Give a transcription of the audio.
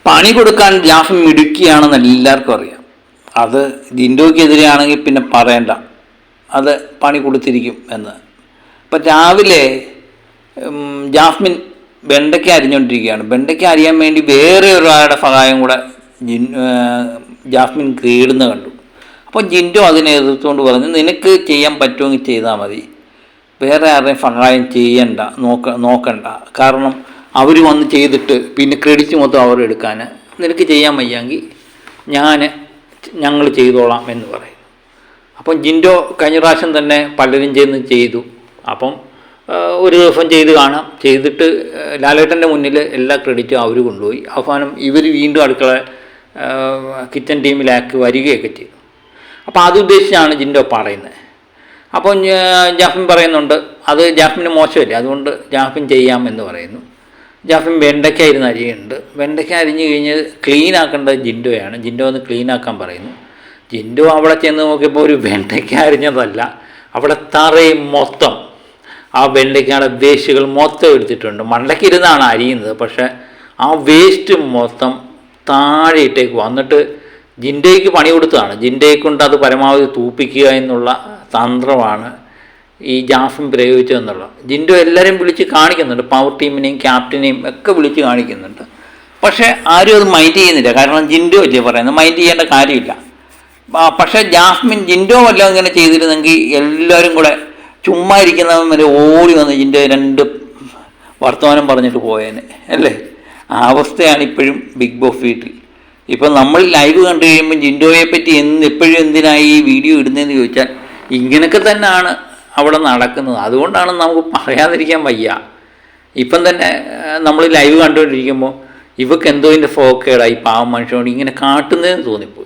പണി കൊടുക്കാൻ ജാഫിൻ മിടുക്കിയാണെന്ന് എല്ലാവർക്കും അറിയാം. അത് ജിൻഡോയ്ക്കെതിരെയാണെങ്കിൽ പിന്നെ പറയണ്ട, അത് പണി കൊടുത്തിരിക്കും എന്ന്. അപ്പം രാവിലെ ജാസ്മിൻ വെണ്ടയ്ക്ക അരിഞ്ഞുകൊണ്ടിരിക്കുകയാണ്. വെണ്ടയ്ക്ക അരിയാൻ വേണ്ടി വേറെ ഒരാളുടെ സഹായം കൂടെ ജാസ്മിൻ കേടുന്ന കണ്ടു. അപ്പോൾ ജിൻഡോ അതിനെ എതിർത്തുകൊണ്ട് പറഞ്ഞു, നിനക്ക് ചെയ്യാൻ പറ്റുമെങ്കിൽ ചെയ്താൽ മതി, വേറെ ആരുടെയും സഹായം ചെയ്യണ്ട, നോക്കണ്ട. കാരണം അവർ വന്ന് ചെയ്തിട്ട് പിന്നെ ക്രെഡിറ്റ് മൊത്തം അവർ എടുക്കാൻ, നിനക്ക് ചെയ്യാൻ വയ്യെങ്കിൽ ഞങ്ങൾ ചെയ്തോളാം എന്ന് പറയും. അപ്പം ജിൻഡോ കഴിഞ്ഞ പ്രാവശ്യം തന്നെ പലരും ചെയ്തു. അപ്പം ഒരു ദിവസം ചെയ്ത് കാണാം, ചെയ്തിട്ട് ലാലേട്ടൻ്റെ മുന്നിൽ എല്ലാ ക്രെഡിറ്റും അവർ കൊണ്ടുപോയി. അവസാനം ഇവർ വീണ്ടും അടുക്കള കിച്ചൺ ടീമിലാക്കി വരികയൊക്കെ ചെയ്തു. അപ്പോൾ അതുദ്ദേശിച്ചാണ് ജിൻഡോ പറയുന്നത്. അപ്പോൾ ജാസ്മിൻ പറയുന്നുണ്ട് അത് ജാസ്മിന് മോശമല്ലേ, അതുകൊണ്ട് ജാസ്മിൻ ചെയ്യാം എന്ന് പറയുന്നു. ജാസ്മിൻ വെണ്ടയ്ക്ക അരിയുന്നുണ്ട്. വെണ്ടയ്ക്ക അരിഞ്ഞ് കഴിഞ്ഞ് ക്ലീൻ ആക്കേണ്ടത് ജിൻഡോയാണ്. ജിൻഡോ ഒന്ന് ക്ലീൻ ആക്കാൻ പറയുന്നു. ജിൻഡോ അവിടെ ചെന്ന് നോക്കിയപ്പോൾ ഒരു വെണ്ടയ്ക്ക അരിഞ്ഞതല്ല, അവിടെ തറയും മൊത്തം ആ വെണ്ടയ്ക്കയുടെ വേസ്റ്റുകൾ മൊത്തം എടുത്തിട്ടുണ്ട്. മണ്ടയ്ക്കിരുന്നാണ് അരിയുന്നത്, പക്ഷേ ആ വേസ്റ്റ് മൊത്തം താഴെ ഇട്ടേക്ക് വന്നിട്ട് ജിൻഡോയ്ക്ക് പണി കൊടുത്തതാണ്. ജിൻഡോയെ കൊണ്ട് അത് പരമാവധി തൂപ്പിക്കുക എന്നുള്ള തന്ത്രമാണ് ഈ ജാസ്മിൻ പ്രയോഗിച്ചതെന്നുള്ളത്. ജിൻഡോ എല്ലാവരെയും വിളിച്ച് കാണിക്കുന്നുണ്ട്, പവർ ടീമിനെയും ക്യാപ്റ്റനെയും ഒക്കെ വിളിച്ച് കാണിക്കുന്നുണ്ട്. പക്ഷേ ആരും അത് മൈൻഡ് ചെയ്യുന്നില്ല. കാരണം ജിൻഡോ അല്ലേ പറയുന്നത്, മൈൻഡ് ചെയ്യേണ്ട കാര്യമില്ല. പക്ഷേ ജിൻഡോ വല്ലതും ഇങ്ങനെ ചെയ്തിരുന്നെങ്കിൽ എല്ലാവരും കൂടെ ചുമ്മാ ഇരിക്കുന്നവൻ വരെ ഓടി വന്ന് ജിൻഡോ രണ്ട് വർത്തമാനം പറഞ്ഞിട്ട് പോയേനെ അല്ലേ. ആ അവസ്ഥയാണ് ഇപ്പോഴും ബിഗ് ബോസ് വീട്ടിൽ. ഇപ്പം നമ്മൾ ലൈവ് കണ്ടു കഴിയുമ്പോൾ ജിൻഡോയെ പറ്റി എപ്പോഴും എന്തിനായി ഈ വീഡിയോ ഇടുന്നതെന്ന് ചോദിച്ചാൽ ഇങ്ങനെയൊക്കെ തന്നെയാണ് അവിടെ നടക്കുന്നത്. അതുകൊണ്ടാണ് നമുക്ക് പറയാതിരിക്കാൻ വയ്യ. ഇപ്പം തന്നെ നമ്മൾ ലൈവ് കണ്ടുകൊണ്ടിരിക്കുമ്പോൾ ഇവക്ക് എന്തോ ഇതിൻ്റെ ഫോക്കേടായി പാവം മനുഷ്യനോട് ഇങ്ങനെ കാട്ടുന്നതെന്ന് തോന്നിപ്പോയി.